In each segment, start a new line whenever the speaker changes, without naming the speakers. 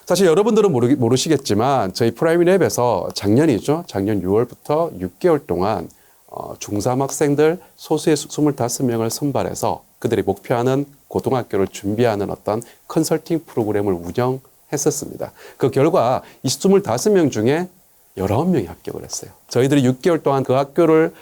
사실 여러분들은 모르시겠지만 저희 프라이빗랩에서 작년이죠. 작년 6월부터 6개월 동안 중3 학생들 소수의 25명을 선발해서 그들이 목표하는 고등학교를 준비하는 어떤 컨설팅 프로그램을 운영했었습니다. 그 결과 이 25명 중에 19명이 합격을 했어요. 저희들이 6개월 동안 그 학교를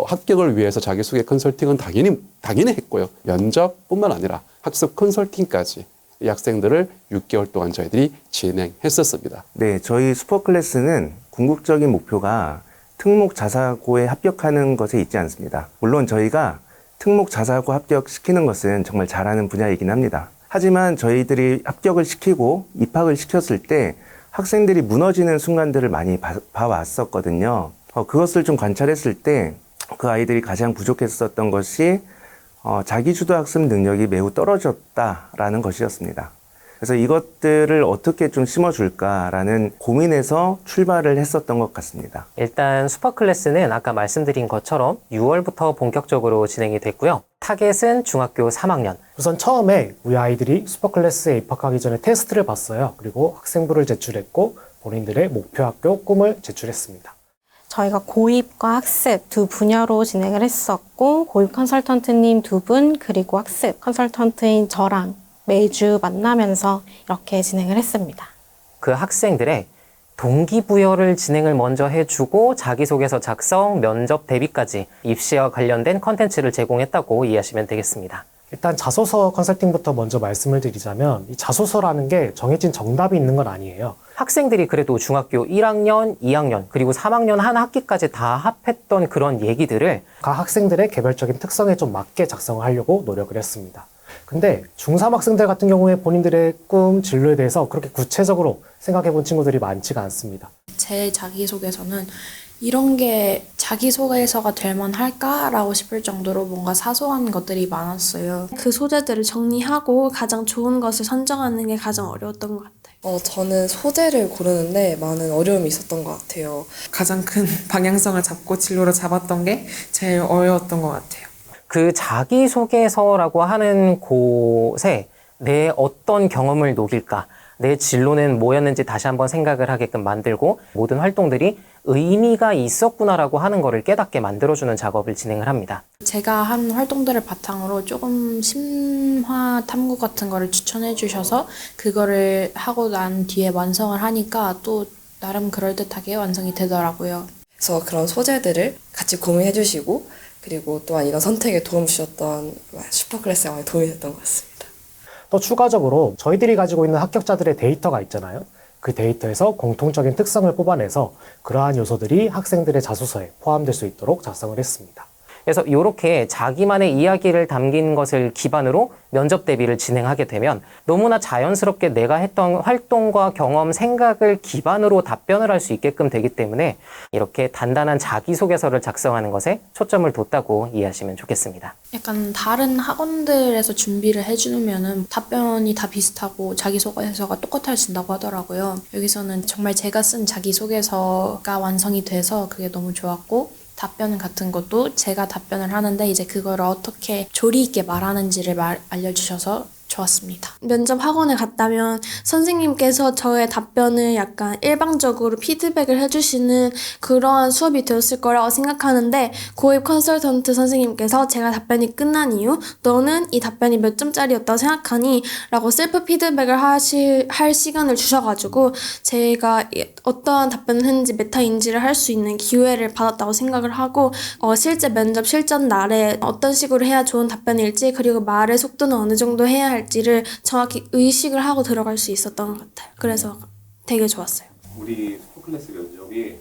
합격을 위해서 자기소개 컨설팅은 당연히 했고요. 면접뿐만 아니라 학습 컨설팅까지 이 학생들을 6개월 동안 저희들이 진행했었습니다.
네, 저희 슈퍼클래스는 궁극적인 목표가 특목 자사고에 합격하는 것에 있지 않습니다. 물론 저희가 특목 자사고 합격시키는 것은 정말 잘하는 분야이긴 합니다. 하지만 저희들이 합격을 시키고 입학을 시켰을 때 학생들이 무너지는 순간들을 많이 봐왔었거든요. 그것을 좀 관찰했을 때 그 아이들이 가장 부족했었던 것이 자기주도 학습 능력이 매우 떨어졌다라는 것이었습니다. 그래서 이것들을 어떻게 좀 심어줄까라는 고민에서 출발을 했었던 것 같습니다.
일단 슈퍼클래스는 아까 말씀드린 것처럼 6월부터 본격적으로 진행이 됐고요. 타겟은 중학교 3학년.
우선 처음에 우리 아이들이 슈퍼클래스에 입학하기 전에 테스트를 봤어요. 그리고 학생부를 제출했고 본인들의 목표 학교 꿈을 제출했습니다.
저희가 고입과 학습 두 분야로 진행을 했었고 고입 컨설턴트님 2분 그리고 학습 컨설턴트인 저랑 매주 만나면서 이렇게 진행을 했습니다.
그 학생들의 동기부여를 진행을 먼저 해주고 자기소개서 작성, 면접 대비까지 입시와 관련된 컨텐츠를 제공했다고 이해하시면 되겠습니다.
일단 자소서 컨설팅부터 먼저 말씀을 드리자면 이 자소서라는 게 정해진 정답이 있는 건 아니에요.
학생들이 그래도 중학교 1학년, 2학년, 그리고 3학년 한 학기까지 다 합했던 그런 얘기들을
각 학생들의 개별적인 특성에 좀 맞게 작성을 하려고 노력을 했습니다. 근데 중3 학생들 같은 경우에 본인들의 꿈, 진로에 대해서 그렇게 구체적으로 생각해 본 친구들이 많지가 않습니다.
제 자기소개서는 이런 게 자기소개서가 될 만할까라고 싶을 정도로 뭔가 사소한 것들이 많았어요.
그 소재들을 정리하고 가장 좋은 것을 선정하는 게 가장 어려웠던 것 같아요.
저는 소재를 고르는데 많은 어려움이 있었던 것 같아요.
가장 큰 방향성을 잡고 진로를 잡았던 게 제일 어려웠던 것 같아요.
그 자기소개서라고 하는 곳에 내 어떤 경험을 녹일까, 내 진로는 뭐였는지 다시 한번 생각을 하게끔 만들고 모든 활동들이 의미가 있었구나라고 하는 거를 깨닫게 만들어주는 작업을 진행을 합니다.
제가 한 활동들을 바탕으로 조금 심화 탐구 같은 거를 추천해 주셔서 그거를 하고 난 뒤에 완성을 하니까 또 나름 그럴듯하게 완성이 되더라고요.
그래서 그런 소재들을 같이 고민해 주시고 그리고 또한 이런 선택에 도움 주셨던 슈퍼클래스가 많이 도움이 됐던 것 같습니다.
또 추가적으로 저희들이 가지고 있는 합격자들의 데이터가 있잖아요. 그 데이터에서 공통적인 특성을 뽑아내서 그러한 요소들이 학생들의 자소서에 포함될 수 있도록 작성을 했습니다.
그래서 이렇게 자기만의 이야기를 담긴 것을 기반으로 면접 대비를 진행하게 되면 너무나 자연스럽게 내가 했던 활동과 경험, 생각을 기반으로 답변을 할 수 있게끔 되기 때문에 이렇게 단단한 자기소개서를 작성하는 것에 초점을 뒀다고 이해하시면 좋겠습니다.
약간 다른 학원들에서 준비를 해주면은 답변이 다 비슷하고 자기소개서가 똑같아진다고 하더라고요. 여기서는 정말 제가 쓴 자기소개서가 완성이 돼서 그게 너무 좋았고 답변 같은 것도 제가 답변을 하는데 이제 그걸 어떻게 조리 있게 말하는지를 알려주셔서 좋았습니다.
면접 학원에 갔다면 선생님께서 저의 답변을 약간 일방적으로 피드백을 해주시는 그러한 수업이 되었을 거라고 생각하는데 고입 컨설턴트 선생님께서 제가 답변이 끝난 이후 너는 이 답변이 몇 점짜리였다고 생각하니? 라고 셀프 피드백을 할 시간을 주셔가지고 제가 어떠한 답변을 했는지 메타인지를 할 수 있는 기회를 받았다고 생각을 하고 실제 면접 실전 날에 어떤 식으로 해야 좋은 답변일지 그리고 말의 속도는 어느 정도 해야 할지를 정확히 의식을 하고 들어갈 수 있었던 것 같아요. 그래서 되게 좋았어요.
우리 슈퍼클래스 면접이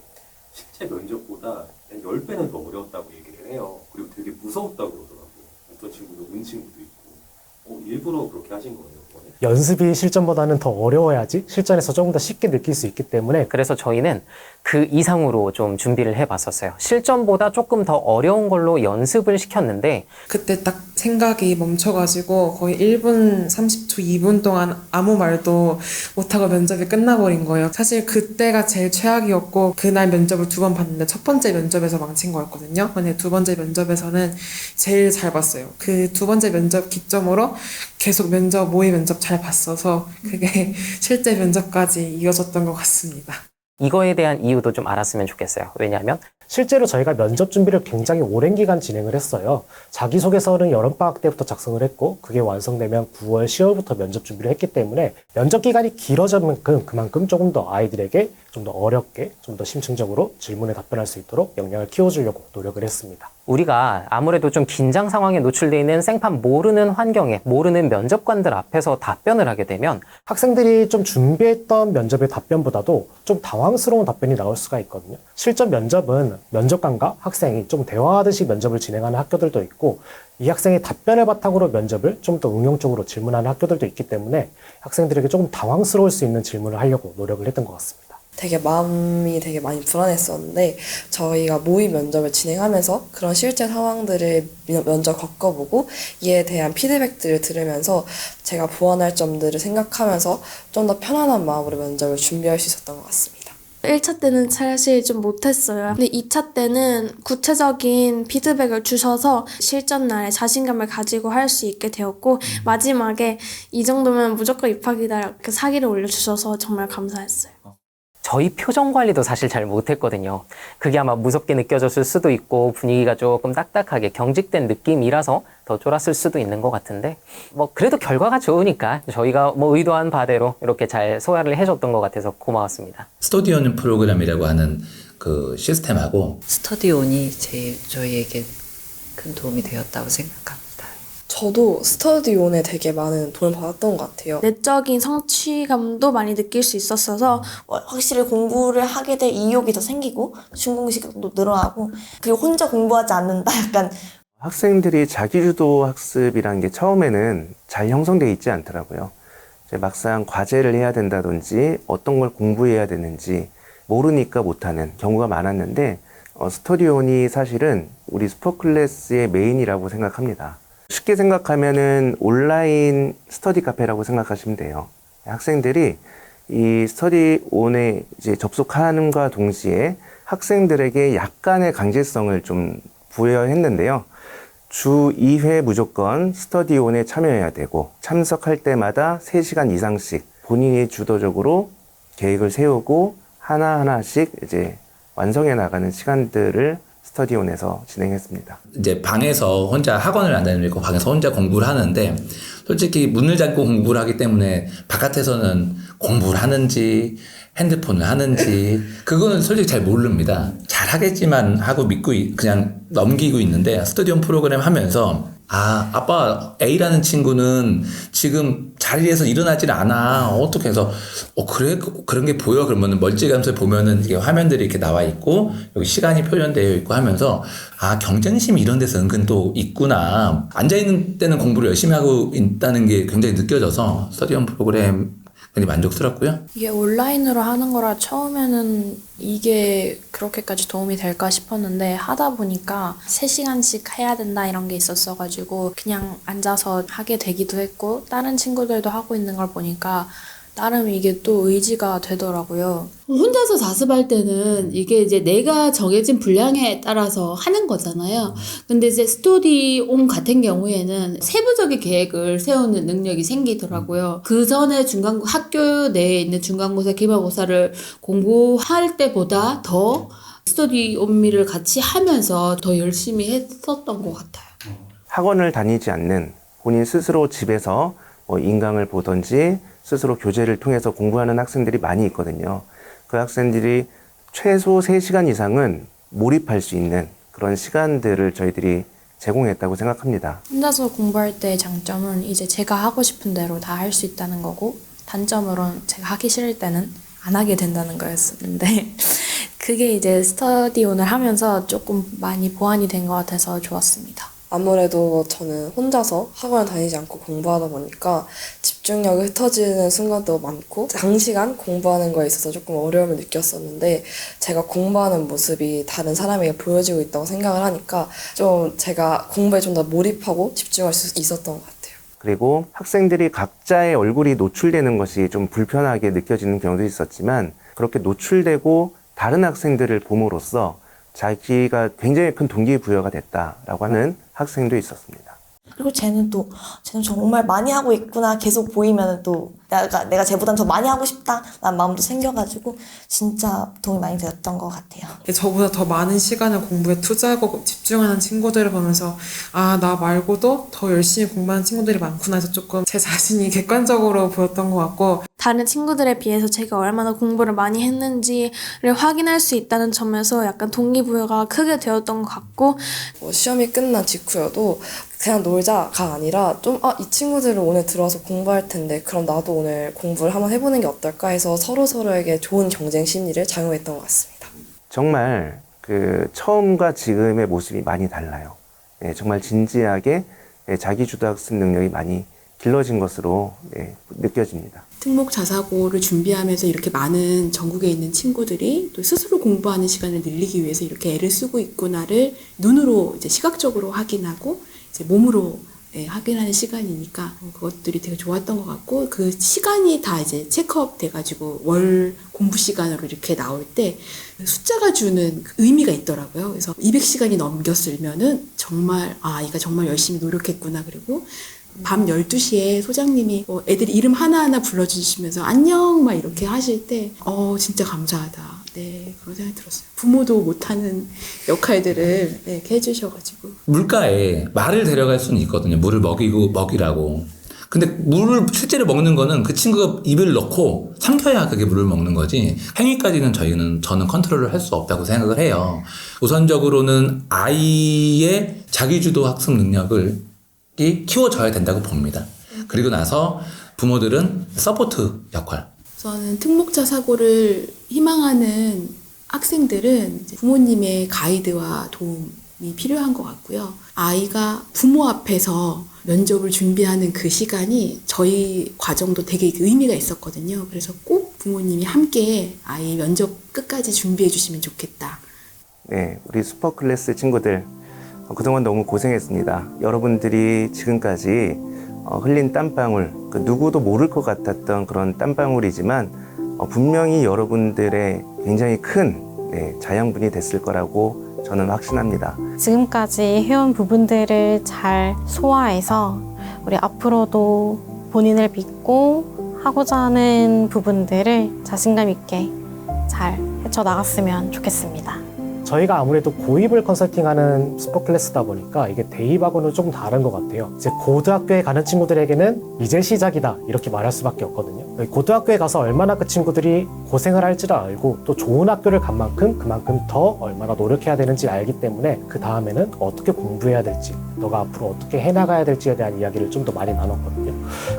실제 면접보다 10배는 더 어려웠다고 얘기를 해요. 그리고 되게 무서웠다고 그러더라고요. 어떤 친구도 은 친구도 있고 일부러 그렇게 하신 거예요?
연습이 실전보다는 더 어려워야지 실전에서 조금 더 쉽게 느낄 수 있기 때문에
그래서 저희는 그 이상으로 좀 준비를 해봤었어요. 실전보다 조금 더 어려운 걸로 연습을 시켰는데
그때 딱 생각이 멈춰가지고 거의 1분 30초, 2분 동안 아무 말도 못하고 면접이 끝나버린 거예요. 사실 그때가 제일 최악이었고 그날 면접을 2번 봤는데 첫 번째 면접에서 망친 거였거든요. 근데 두 번째 면접에서는 제일 잘 봤어요. 그 두 번째 면접 기점으로 계속 모의 면접 잘 봤어서 그게 실제 면접까지 이어졌던 것 같습니다.
이거에 대한 이유도 좀 알았으면 좋겠어요. 왜냐하면
실제로 저희가 면접 준비를 굉장히 오랜 기간 진행을 했어요. 자기소개서는 여름방학 때부터 작성을 했고 그게 완성되면 9월, 10월부터 면접 준비를 했기 때문에 면접 기간이 길어진 만큼 그만큼 조금 더 아이들에게 좀 더 어렵게, 좀 더 심층적으로 질문에 답변할 수 있도록 역량을 키워주려고 노력을 했습니다.
우리가 아무래도 좀 긴장 상황에 노출되어 있는 생판 모르는 환경에 모르는 면접관들 앞에서 답변을 하게 되면
학생들이 좀 준비했던 면접의 답변보다도 좀 당황스러운 답변이 나올 수가 있거든요. 실전 면접은 면접관과 학생이 좀 대화하듯이 면접을 진행하는 학교들도 있고 이 학생의 답변을 바탕으로 면접을 좀 더 응용적으로 질문하는 학교들도 있기 때문에 학생들에게 조금 당황스러울 수 있는 질문을 하려고 노력을 했던 것 같습니다.
되게 마음이 되게 많이 불안했었는데 저희가 모의 면접을 진행하면서 그런 실제 상황들을 먼저 겪어보고 이에 대한 피드백들을 들으면서 제가 보완할 점들을 생각하면서 좀 더 편안한 마음으로 면접을 준비할 수 있었던 것 같습니다.
1차 때는 사실 좀 못했어요. 근데 2차 때는 구체적인 피드백을 주셔서 실전 날에 자신감을 가지고 할 수 있게 되었고 마지막에 이 정도면 무조건 입학이다 이렇게 사기를 올려주셔서 정말 감사했어요.
저희 표정 관리도 사실 잘 못했거든요. 그게 아마 무섭게 느껴졌을 수도 있고 분위기가 조금 딱딱하게 경직된 느낌이라서 더 쫄았을 수도 있는 것 같은데 뭐 그래도 결과가 좋으니까 저희가 뭐 의도한 바대로 이렇게 잘 소화를 해줬던 것 같아서 고마웠습니다.
스터디온 프로그램이라고 하는 그 시스템하고
스터디온이 저희에게 큰 도움이 되었다고 생각합니다.
저도 스터디온에 되게 많은 도움을 받았던 것 같아요.
내적인 성취감도 많이 느낄 수 있었어서
확실히 공부를 하게 될意欲이 더 생기고 준공 시간도 늘어나고 그리고 혼자 공부하지 않는다 약간
학생들이 자기주도 학습이라는 게 처음에는 잘 형성되어 있지 않더라고요. 이제 막상 과제를 해야 된다든지 어떤 걸 공부해야 되는지 모르니까 못하는 경우가 많았는데 스터디온이 사실은 우리 슈퍼클래스의 메인이라고 생각합니다. 쉽게 생각하면은 온라인 스터디 카페라고 생각하시면 돼요. 학생들이 이 스터디온에 이제 접속하는과 동시에 학생들에게 약간의 강제성을 좀 부여했는데요. 주 2회 무조건 스터디온에 참여해야 되고 참석할 때마다 3시간 이상씩 본인이 주도적으로 계획을 세우고 하나하나씩 이제 완성해 나가는 시간들을 스터디온에서 진행했습니다.
이제 방에서 혼자 학원을 안 다니고 방에서 혼자 공부를 하는데 솔직히 문을 닫고 공부를 하기 때문에 바깥에서는 공부를 하는지 핸드폰을 하는지 그거는 솔직히 잘 모릅니다. 잘 하겠지만 하고 믿고 그냥 넘기고 있는데 스터디온 프로그램 하면서 아빠 A라는 친구는 지금 자리에서 일어나질 않아. 어떻게 해서 그래? 그런 게 보여? 그러면 멀찌감치 보면은 이게 화면들이 이렇게 나와 있고 여기 시간이 표현되어 있고 하면서 경쟁심이 이런 데서 은근 또 있구나. 앉아있는 때는 공부를 열심히 하고 있다는 게 굉장히 느껴져서 스터디온 프로그램 굉장히 만족스럽고요.
이게 온라인으로 하는 거라 처음에는 이게 그렇게까지 도움이 될까 싶었는데 하다 보니까 3시간씩 해야 된다 이런 게 있었어가지고 그냥 앉아서 하게 되기도 했고 다른 친구들도 하고 있는 걸 보니까 나름 이게 또 의지가 되더라고요.
혼자서 자습할 때는 이게 이제 내가 정해진 분량에 따라서 하는 거잖아요. 근데 이제 스터디온 같은 경우에는 세부적인 계획을 세우는 능력이 생기더라고요. 그 전에 학교 내에 있는 중간고사, 기말고사를 공부할 때보다 더 스터디온미를 같이 하면서 더 열심히 했었던 것 같아요.
학원을 다니지 않는 본인 스스로 집에서 인강을 보든지 스스로 교재를 통해서 공부하는 학생들이 많이 있거든요. 그 학생들이 최소 3시간 이상은 몰입할 수 있는 그런 시간들을 저희들이 제공했다고 생각합니다.
혼자서 공부할 때의 장점은 이제 제가 하고 싶은 대로 다 할 수 있다는 거고 단점으로는 제가 하기 싫을 때는 안 하게 된다는 거였는데 그게 이제 스터디온을 하면서 조금 많이 보완이 된 것 같아서 좋았습니다.
아무래도 저는 혼자서 학원을 다니지 않고 공부하다 보니까 집중력이 흩어지는 순간도 많고 장시간 공부하는 거에 있어서 조금 어려움을 느꼈었는데 제가 공부하는 모습이 다른 사람에게 보여지고 있다고 생각을 하니까 좀 제가 공부에 좀 더 몰입하고 집중할 수 있었던 것 같아요.
그리고 학생들이 각자의 얼굴이 노출되는 것이 좀 불편하게 느껴지는 경우도 있었지만 그렇게 노출되고 다른 학생들을 봄으로써 자기가 굉장히 큰 동기부여가 됐다라고 하는 학생도 있었습니다.
그리고 쟤는 정말 많이 하고 있구나 계속 보이면 또 내가 쟤보단 더 많이 하고 싶다 라는 마음도 생겨가지고 진짜 도움이 많이 되었던 것 같아요.
저보다 더 많은 시간을 공부에 투자하고 집중하는 친구들을 보면서 아, 나 말고도 더 열심히 공부하는 친구들이 많구나 해서 조금 제 자신이 객관적으로 보였던 것 같고
다른 친구들에 비해서 제가 얼마나 공부를 많이 했는지를 확인할 수 있다는 점에서 약간 동기부여가 크게 되었던 것 같고
시험이 끝난 직후여도 그냥 놀자가 아니라 좀 이 친구들은 오늘 들어와서 공부할 텐데 그럼 나도 오늘 공부를 한번 해보는 게 어떨까 해서 서로서로에게 좋은 경쟁 심리를 작용했던 것 같습니다.
정말 그 처음과 지금의 모습이 많이 달라요. 네, 정말 진지하게 자기주도 학습 능력이 많이 길러진 것으로 느껴집니다.
특목 자사고를 준비하면서 이렇게 많은 전국에 있는 친구들이 또 스스로 공부하는 시간을 늘리기 위해서 이렇게 애를 쓰고 있구나를 눈으로 이제 시각적으로 확인하고 이제 몸으로 확인하는 시간이니까 그것들이 되게 좋았던 것 같고 그 시간이 다 이제 체크업 돼가지고 월 공부 시간으로 이렇게 나올 때 숫자가 주는 그 의미가 있더라고요. 그래서 200시간이 넘겼으면은 정말 얘가 정말 열심히 노력했구나. 그리고 밤 12시에 소장님이 애들이 이름 하나하나 불러주시면서 안녕 막 이렇게 하실 때 진짜 감사하다. 네, 그런 생각이 들었어요. 부모도 못하는 역할들을 이렇게 해주셔가지고.
물가에 말을 데려갈 수는 있거든요. 물을 먹이라고. 근데 물을 실제로 먹는 거는 그 친구가 입을 넣고 삼켜야 그게 물을 먹는 거지. 행위까지는 저는 컨트롤을 할 수 없다고 생각을 해요. 우선적으로는 아이의 자기주도 학습 능력을 키워져야 된다고 봅니다. 그리고 나서 부모들은 서포트 역할.
우선은 특목자 사고를 희망하는 학생들은 이제 부모님의 가이드와 도움이 필요한 것 같고요. 아이가 부모 앞에서 면접을 준비하는 그 시간이 저희 과정도 되게 의미가 있었거든요. 그래서 꼭 부모님이 함께 아이 면접 끝까지 준비해 주시면 좋겠다.
네, 우리 슈퍼클래스 친구들 그동안 너무 고생했습니다. 여러분들이 지금까지 흘린 땀방울, 누구도 모를 것 같았던 그런 땀방울이지만 분명히 여러분들의 굉장히 큰 자양분이 됐을 거라고 저는 확신합니다.
지금까지 해온 부분들을 잘 소화해서 우리 앞으로도 본인을 믿고 하고자 하는 부분들을 자신감 있게 잘 헤쳐나갔으면 좋겠습니다.
저희가 아무래도 고입을 컨설팅하는 슈퍼클래스다 보니까 이게 대입하고는 조금 다른 것 같아요. 이제 고등학교에 가는 친구들에게는 이제 시작이다 이렇게 말할 수밖에 없거든요. 고등학교에 가서 얼마나 그 친구들이 고생을 할지를 알고 또 좋은 학교를 간 만큼 그만큼 더 얼마나 노력해야 되는지 알기 때문에 그 다음에는 어떻게 공부해야 될지 너가 앞으로 어떻게 해나가야 될지에 대한 이야기를 좀 더 많이 나눴거든요.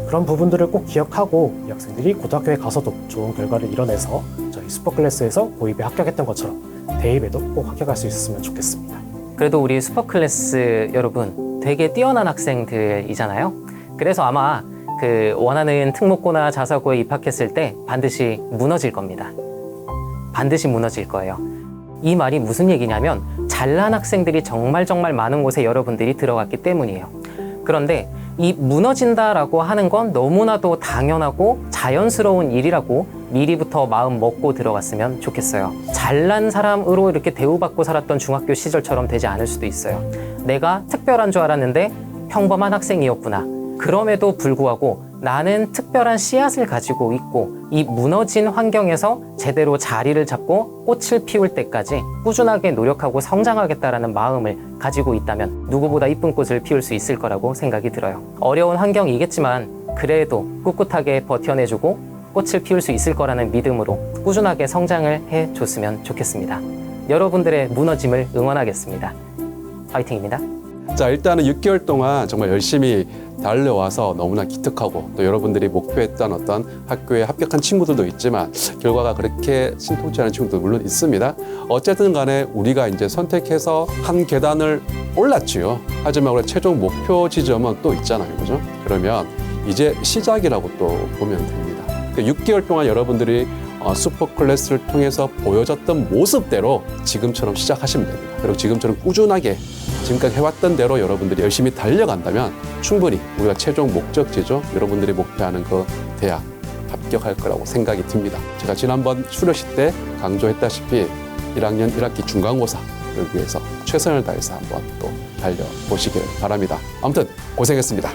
그런 부분들을 꼭 기억하고 이 학생들이 고등학교에 가서도 좋은 결과를 이뤄내서 저희 슈퍼클래스에서 고입에 합격했던 것처럼 대입에도 꼭 합격할 수 있었으면 좋겠습니다.
그래도 우리 슈퍼클래스 여러분 되게 뛰어난 학생들이잖아요. 그래서 아마 그 원하는 특목고나 자사고에 입학했을 때 반드시 무너질 겁니다. 반드시 무너질 거예요. 이 말이 무슨 얘기냐면 잘난 학생들이 정말 많은 곳에 여러분들이 들어갔기 때문이에요. 그런데 이 무너진다라고 하는 건 너무나도 당연하고 자연스러운 일이라고 미리부터 마음 먹고 들어갔으면 좋겠어요. 잘난 사람으로 이렇게 대우받고 살았던 중학교 시절처럼 되지 않을 수도 있어요. 내가 특별한 줄 알았는데 평범한 학생이었구나. 그럼에도 불구하고 나는 특별한 씨앗을 가지고 있고 이 무너진 환경에서 제대로 자리를 잡고 꽃을 피울 때까지 꾸준하게 노력하고 성장하겠다라는 마음을 가지고 있다면 누구보다 이쁜 꽃을 피울 수 있을 거라고 생각이 들어요. 어려운 환경이겠지만 그래도 꿋꿋하게 버텨내주고 꽃을 피울 수 있을 거라는 믿음으로 꾸준하게 성장을 해줬으면 좋겠습니다. 여러분들의 무너짐을 응원하겠습니다. 파이팅입니다.
자, 일단은 6개월 동안 정말 열심히 달려와서 너무나 기특하고 또 여러분들이 목표했던 어떤 학교에 합격한 친구들도 있지만 결과가 그렇게 신통치 않은 친구도 물론 있습니다. 어쨌든 간에 우리가 이제 선택해서 한 계단을 올랐지요. 하지만 우리 최종 목표 지점은 또 있잖아요. 그죠? 그러면 이제 시작이라고 또 보면 됩니다. 6개월 동안 여러분들이 슈퍼클래스를 통해서 보여줬던 모습대로 지금처럼 시작하시면 됩니다. 그리고 지금처럼 꾸준하게 지금까지 해왔던 대로 여러분들이 열심히 달려간다면 충분히 우리가 최종 목적지죠. 여러분들이 목표하는 그 대학 합격할 거라고 생각이 듭니다. 제가 지난번 수료식 때 강조했다시피 1학년 1학기 중간고사를 위해서 최선을 다해서 한번 또 달려보시길 바랍니다. 아무튼 고생했습니다.